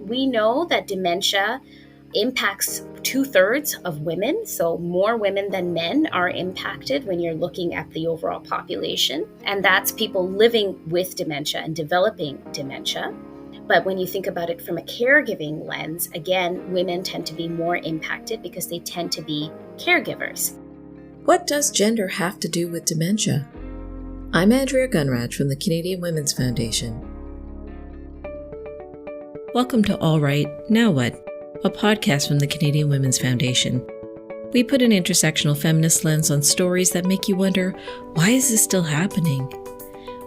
We know that dementia impacts 2/3 of women, so more women than men are impacted when you're looking at the overall population, and that's people living with dementia and developing dementia. But when you think about it from a caregiving lens, again, women tend to be more impacted because they tend to be caregivers. What does gender have to do with dementia? I'm Andrea Gunraj from the Canadian Women's Foundation. Welcome to All Right, Now What? A podcast from the Canadian Women's Foundation. We put an intersectional feminist lens on stories that make you wonder, why is this still happening?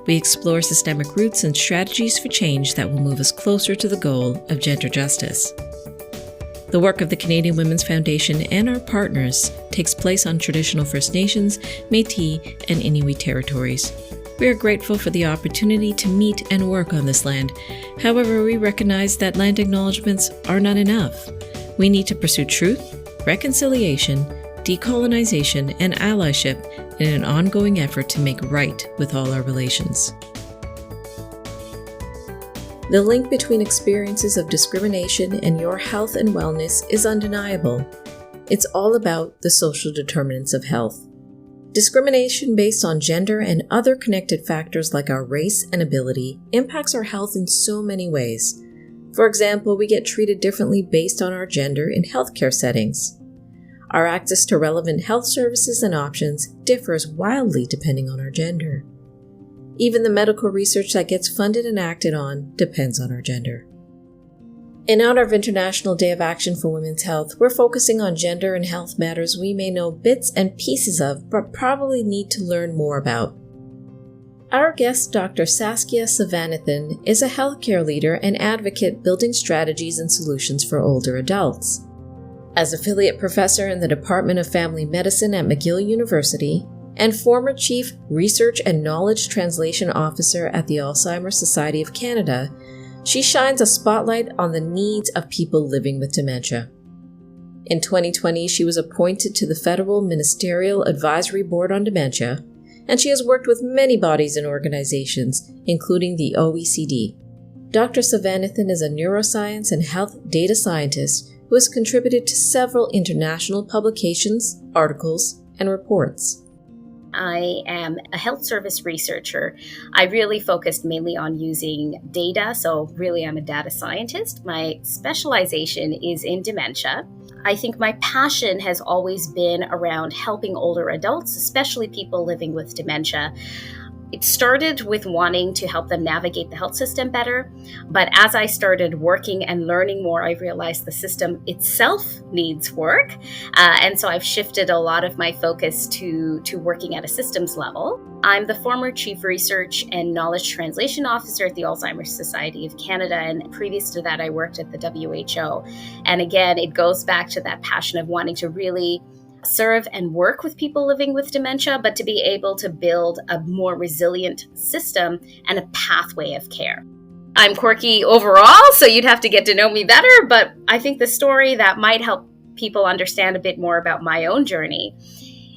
We explore systemic roots and strategies for change that will move us closer to the goal of gender justice. The work of the Canadian Women's Foundation and our partners takes place on traditional First Nations, Métis, and Inuit territories. We are grateful for the opportunity to meet and work on this land. However, we recognize that land acknowledgements are not enough. We need to pursue truth, reconciliation, decolonization, and allyship in an ongoing effort to make right with all our relations. The link between experiences of discrimination and your health and wellness is undeniable. It's all about the social determinants of health. Discrimination based on gender and other connected factors like our race and ability impacts our health in so many ways. For example, we get treated differently based on our gender in healthcare settings. Our access to relevant health services and options differs wildly depending on our gender. Even the medical research that gets funded and acted on depends on our gender. In honor of International Day of Action for Women's Health, we're focusing on gender and health matters we may know bits and pieces of, but probably need to learn more about. Our guest, Dr. Saskia Sivanathan, is a healthcare leader and advocate building strategies and solutions for older adults. As affiliate professor in the Department of Family Medicine at McGill University and former Chief Research and Knowledge Translation Officer at the Alzheimer's Society of Canada, she shines a spotlight on the needs of people living with dementia. In 2020, she was appointed to the Federal Ministerial Advisory Board on Dementia, and she has worked with many bodies and organizations, including the OECD. Dr. Sivanathan is a neuroscience and health data scientist who has contributed to several international publications, articles, and reports. I am a health service researcher. I really focused mainly on using data, so really I'm a data scientist. My specialization is in dementia. I think my passion has always been around helping older adults, especially people living with dementia. It started with wanting to help them navigate the health system better, but as I started working and learning more, I realized the system itself needs work, and so I've shifted a lot of my focus to working at a systems level. I'm the former Chief Research and Knowledge Translation Officer at the Alzheimer's Society of Canada, and previous to that, I worked at the WHO. And again, it goes back to that passion of wanting to really serve and work with people living with dementia, but to be able to build a more resilient system and a pathway of care. I'm quirky overall, so you'd have to get to know me better, but I think the story that might help people understand a bit more about my own journey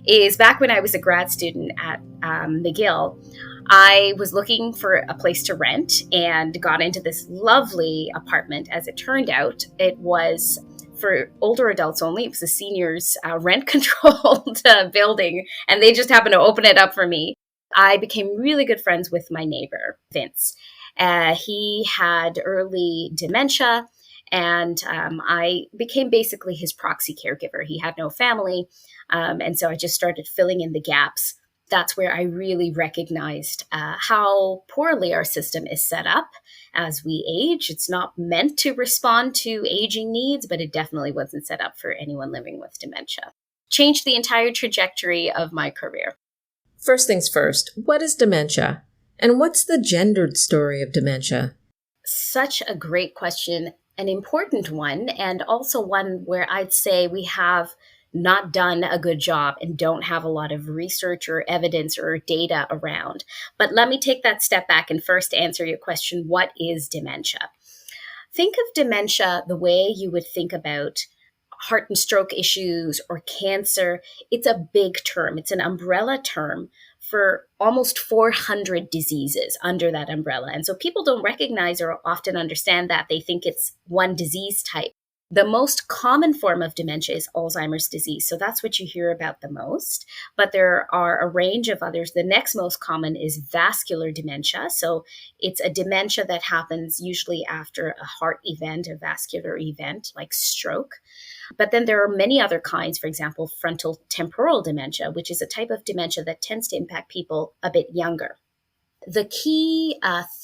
is back when I was a grad student at McGill. I was looking for a place to rent and got into this lovely apartment. As it turned out, it was for older adults only. It was a seniors rent-controlled building, and they just happened to open it up for me. I became really good friends with my neighbor, Vince. He had early dementia, and I became basically his proxy caregiver. He had no family, and so I just started filling in the gaps. That's where I really recognized how poorly our system is set up as we age. It's not meant to respond to aging needs, but it definitely wasn't set up for anyone living with dementia. Changed the entire trajectory of my career. First things first, what is dementia? And what's the gendered story of dementia? Such a great question, an important one, and also one where I'd say we have not done a good job and don't have a lot of research or evidence or data around. But let me take that step back and first answer your question, what is dementia? Think of dementia the way you would think about heart and stroke issues or cancer. It's a big term. It's an umbrella term for almost 400 diseases under that umbrella. And so people don't recognize or often understand that. They think it's one disease type. The most common form of dementia is Alzheimer's disease. So that's what you hear about the most. But there are a range of others. The next most common is vascular dementia. So it's a dementia that happens usually after a heart event, a vascular event like stroke. But then there are many other kinds, for example, frontal temporal dementia, which is a type of dementia that tends to impact people a bit younger. The key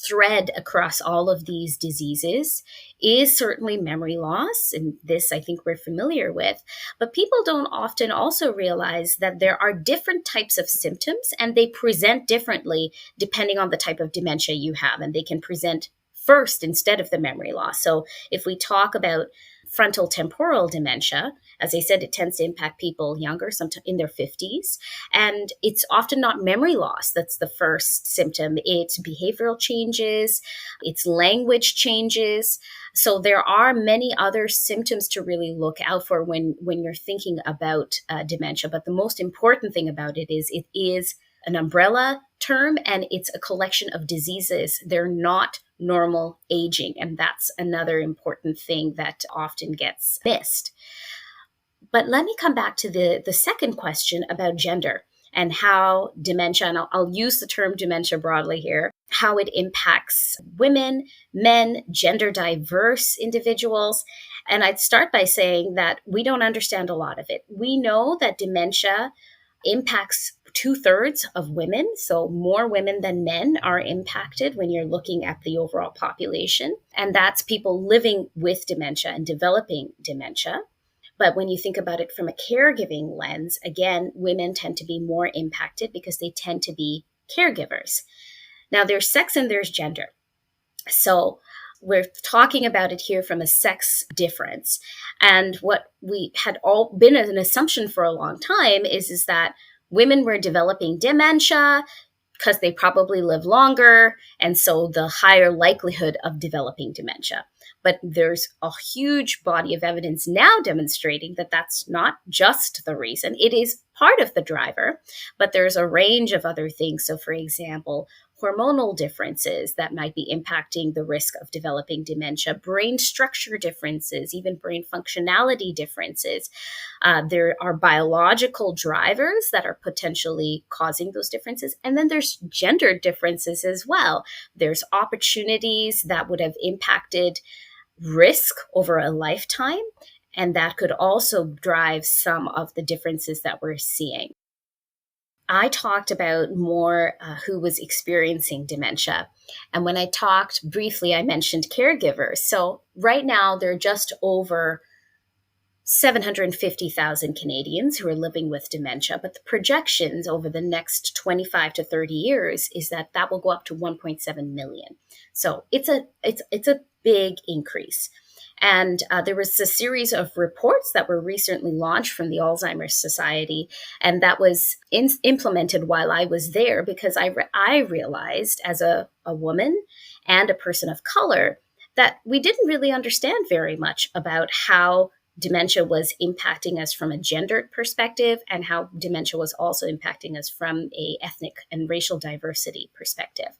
thread across all of these diseases is certainly memory loss. And this I think we're familiar with. But people don't often also realize that there are different types of symptoms and they present differently depending on the type of dementia you have. And they can present first instead of the memory loss. So if we talk about frontal temporal dementia, as I said, it tends to impact people younger, sometimes in their 50s. And it's often not memory loss that's the first symptom. It's behavioral changes, it's language changes. So there are many other symptoms to really look out for when you're thinking about dementia. But the most important thing about it is an umbrella term, and it's a collection of diseases. They're not normal aging, and that's another important thing that often gets missed. But let me come back to the second question about gender and how dementia, and I'll use the term dementia broadly here, how it impacts women, men, gender diverse individuals. And I'd start by saying that we don't understand a lot of it. We know that dementia impacts 2/3 of women. So more women than men are impacted when you're looking at the overall population. And that's people living with dementia and developing dementia. But when you think about it from a caregiving lens, again, women tend to be more impacted because they tend to be caregivers. Now, there's sex and there's gender. So we're talking about it here from a sex difference. And what we had all been an assumption for a long time is that women were developing dementia because they probably live longer, and so the higher likelihood of developing dementia. But there's a huge body of evidence now demonstrating that that's not just the reason. It is part of the driver, but there's a range of other things. So, for example, hormonal differences that might be impacting the risk of developing dementia, brain structure differences, even brain functionality differences. There are biological drivers that are potentially causing those differences. And then there's gender differences as well. There's opportunities that would have impacted risk over a lifetime, and that could also drive some of the differences that we're seeing. I talked about more who was experiencing dementia. And when I talked briefly, I mentioned caregivers. So right now, there are just over 750,000 Canadians who are living with dementia. But the projections over the next 25 to 30 years is that that will go up to 1.7 million. So it's a big increase. And there was a series of reports that were recently launched from the Alzheimer's Society, and that was implemented while I was there because I realized as a woman and a person of color that we didn't really understand very much about how dementia was impacting us from a gendered perspective and how dementia was also impacting us from a ethnic and racial diversity perspective.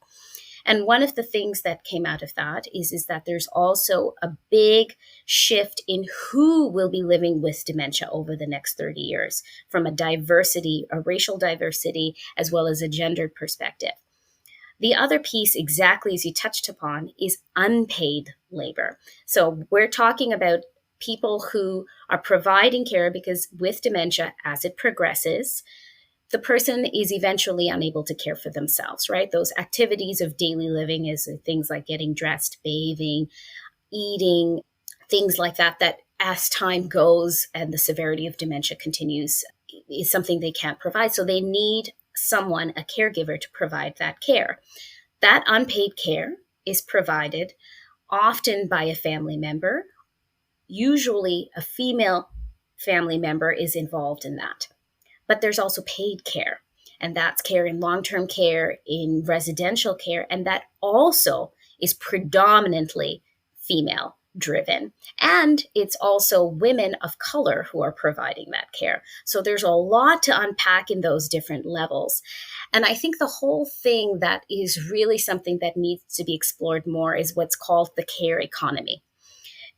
And one of the things that came out of that is that there's also a big shift in who will be living with dementia over the next 30 years from a racial diversity, as well as a gendered perspective. The other piece, exactly as you touched upon, is unpaid labor. So we're talking about people who are providing care because with dementia, as it progresses, the person is eventually unable to care for themselves, right? Those activities of daily living is things like getting dressed, bathing, eating, things like that, that as time goes and the severity of dementia continues, is something they can't provide. So they need someone, a caregiver, to provide that care. That unpaid care is provided often by a family member. Usually a female family member is involved in that. But there's also paid care, and that's care in long-term care, in residential care, and that also is predominantly female driven. And it's also women of color who are providing that care. So there's a lot to unpack in those different levels. And I think the whole thing that is really something that needs to be explored more is what's called the care economy.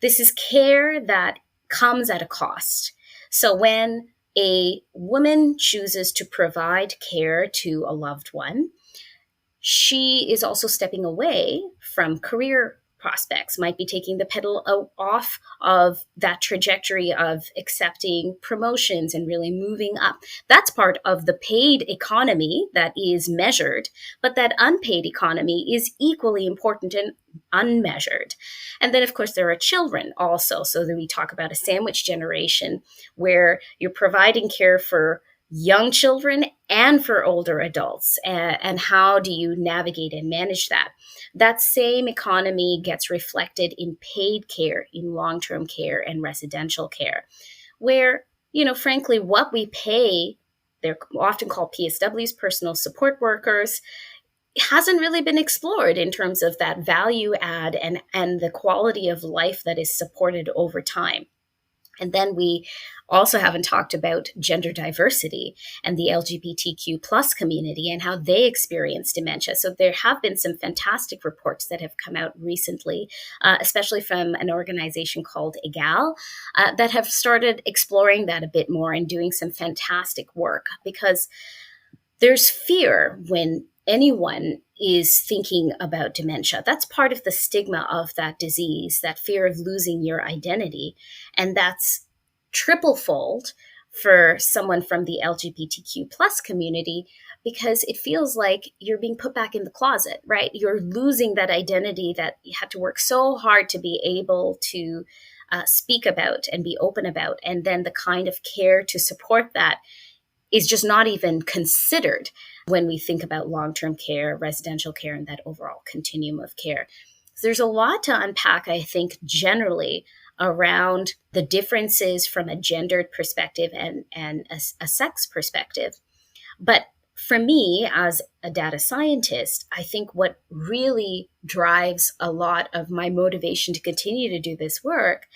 This is care that comes at a cost. So when a woman chooses to provide care to a loved one, she is also stepping away from career prospects, might be taking the pedal off of that trajectory of accepting promotions and really moving up. That's part of the paid economy that is measured, but that unpaid economy is equally important and unmeasured. And then, of course, there are children also. So that we talk about a sandwich generation where you're providing care for young children and for older adults. And how do you navigate and manage that? That same economy gets reflected in paid care, in long-term care and residential care, where, frankly, what we pay, they're often called PSWs, personal support workers, hasn't really been explored in terms of that value add and the quality of life that is supported over time. And then we also haven't talked about gender diversity and the LGBTQ plus community and how they experience dementia. So there have been some fantastic reports that have come out recently, especially from an organization called EGAL, that have started exploring that a bit more and doing some fantastic work, because there's fear when anyone is thinking about dementia. That's part of the stigma of that disease, that fear of losing your identity. And that's triple fold for someone from the LGBTQ plus community, because it feels like you're being put back in the closet, right? You're losing that identity that you had to work so hard to be able to speak about and be open about. And then the kind of care to support that is just not even considered when we think about long-term care, residential care, and that overall continuum of care. So there's a lot to unpack, I think, generally around the differences from a gendered perspective and a sex perspective. But for me, as a data scientist, I think what really drives a lot of my motivation to continue to do this work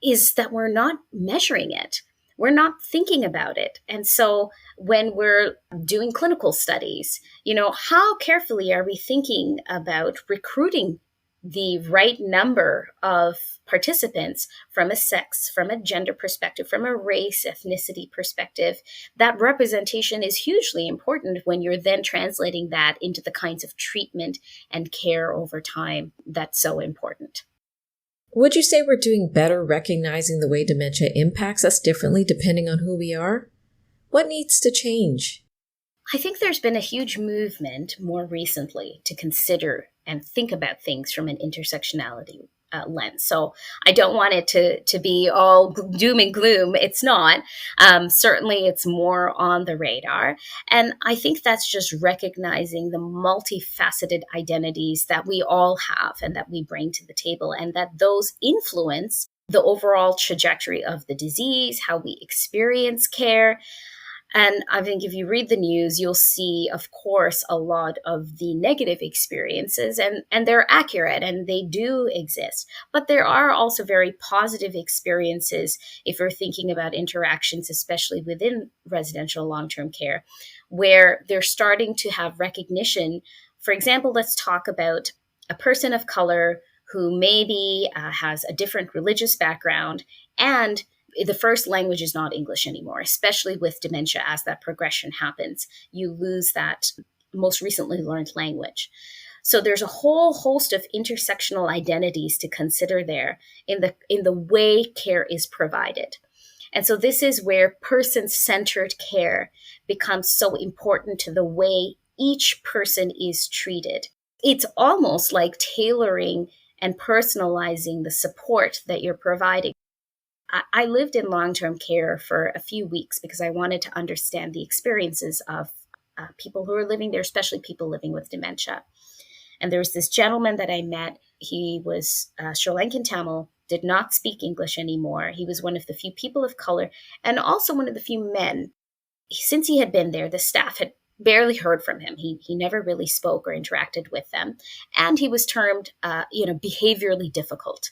is that we're not measuring it. We're not thinking about it. And so when we're doing clinical studies, how carefully are we thinking about recruiting the right number of participants from a sex, from a gender perspective, from a race, ethnicity perspective? That representation is hugely important when you're then translating that into the kinds of treatment and care over time that's so important. Would you say we're doing better recognizing the way dementia impacts us differently depending on who we are? What needs to change? I think there's been a huge movement more recently to consider and think about things from an intersectionality lens. So I don't want it to be all doom and gloom. It's not. Certainly, it's more on the radar. And I think that's just recognizing the multifaceted identities that we all have and that we bring to the table, and that those influence the overall trajectory of the disease, how we experience care. And I think if you read the news, you'll see, of course, a lot of the negative experiences, and they're accurate and they do exist. But there are also very positive experiences if you're thinking about interactions, especially within residential long-term care, where they're starting to have recognition. For example, let's talk about a person of color who maybe has a different religious background, and the first language is not English anymore, especially with dementia. As that progression happens, you lose that most recently learned language. So there's a whole host of intersectional identities to consider there in the way care is provided. And so this is where person-centered care becomes so important to the way each person is treated. It's almost like tailoring and personalizing the support that you're providing. I lived in long-term care for a few weeks because I wanted to understand the experiences of people who are living there, especially people living with dementia. And there was this gentleman that I met. He was Sri Lankan Tamil, did not speak English anymore. He was one of the few people of color and also one of the few men. Since he had been there, the staff had barely heard from him. He never really spoke or interacted with them. And he was termed, behaviorally difficult.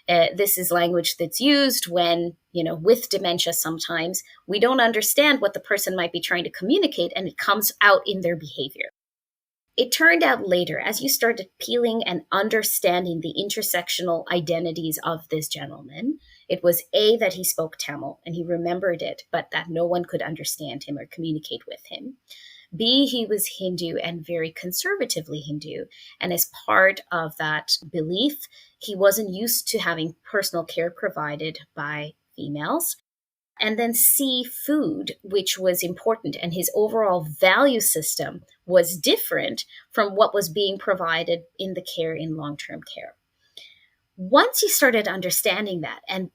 This is language that's used when, with dementia sometimes, we don't understand what the person might be trying to communicate, and it comes out in their behavior. It turned out later, as you started peeling and understanding the intersectional identities of this gentleman, it was A, that he spoke Tamil and he remembered it, but that no one could understand him or communicate with him. B, he was Hindu and very conservatively Hindu. And as part of that belief, he wasn't used to having personal care provided by females. And then C, food, which was important. And his overall value system was different from what was being provided in the care in long-term care. Once he started understanding that, and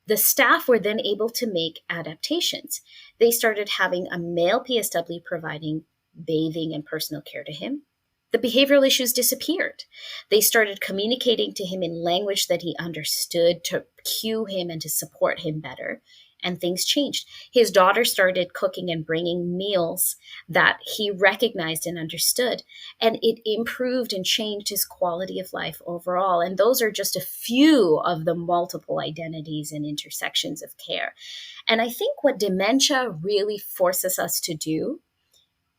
the staff were then able to make adaptations. They started having a male PSW providing bathing and personal care to him. The behavioral issues disappeared. They started communicating to him in language that he understood to cue him and to support him better. And things changed. His daughter started cooking and bringing meals that he recognized and understood. And it improved and changed his quality of life overall. And those are just a few of the multiple identities and intersections of care. And I think what dementia really forces us to do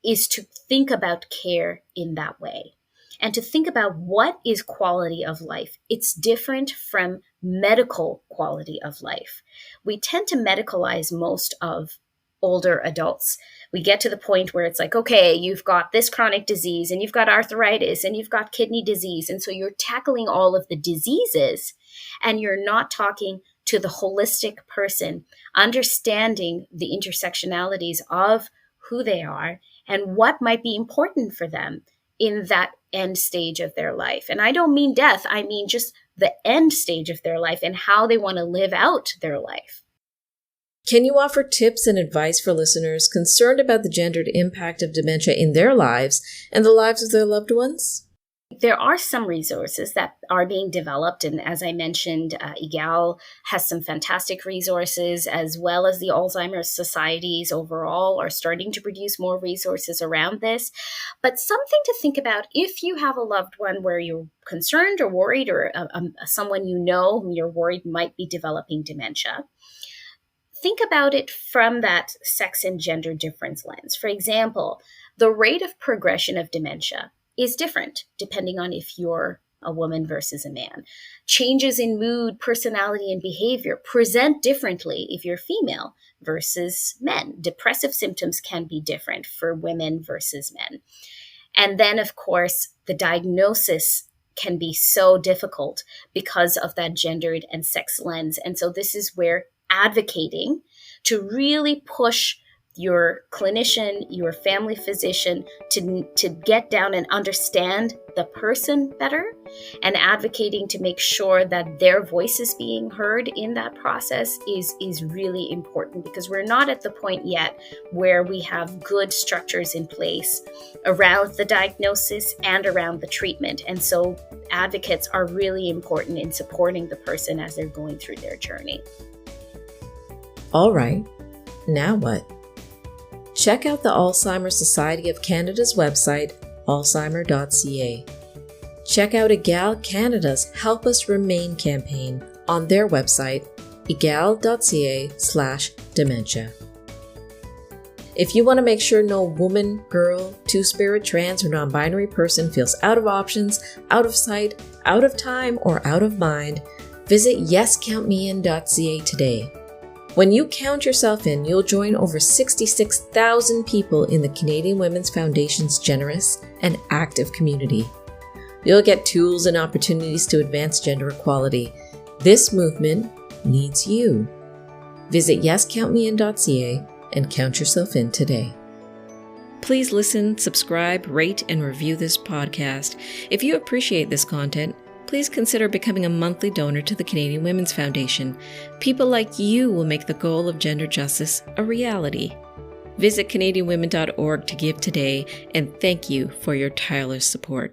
is to think about care in that way. And to think about what is quality of life. It's different from medical quality of life. We tend to medicalize most of older adults. We get to the point where it's like, okay, you've got this chronic disease and you've got arthritis and you've got kidney disease. And so you're tackling all of the diseases and you're not talking to the holistic person, understanding the intersectionalities of who they are and what might be important for them in that end stage of their life. And I don't mean death, I mean just the end stage of their life and how they want to live out their life. Can you offer tips and advice for listeners concerned about the gendered impact of dementia in their lives and the lives of their loved ones? There are some resources that are being developed. And as I mentioned, EGAL has some fantastic resources, as well as the Alzheimer's societies overall are starting to produce more resources around this. But something to think about if you have a loved one where you're concerned or worried, or someone you know whom you're worried might be developing dementia. Think about it from that sex and gender difference lens. For example, the rate of progression of dementia is different depending on if you're a woman versus a man. Changes in mood, personality, and behavior present differently if you're female versus men. Depressive symptoms can be different for women versus men. And then, of course, the diagnosis can be so difficult because of that gendered and sex lens. And so this is where advocating to really push your clinician, your family physician to get down and understand the person better, and advocating to make sure that their voice is being heard in that process is really important, because we're not at the point yet where we have good structures in place around the diagnosis and around the treatment. And so advocates are really important in supporting the person as they're going through their journey. All right, now what? Check out the Alzheimer's Society of Canada's website, alzheimer.ca. Check out EGAL Canada's Help Us Remain campaign on their website, egal.ca/dementia. If you want to make sure no woman, girl, two-spirit, trans, or non-binary person feels out of options, out of sight, out of time, or out of mind, visit yescountmein.ca today. When you count yourself in, you'll join over 66,000 people in the Canadian Women's Foundation's generous and active community. You'll get tools and opportunities to advance gender equality. This movement needs you. Visit yescountmein.ca and count yourself in today. Please listen, subscribe, rate, and review this podcast. If you appreciate this content, please consider becoming a monthly donor to the Canadian Women's Foundation. People like you will make the goal of gender justice a reality. Visit CanadianWomen.org to give today, and thank you for your tireless support.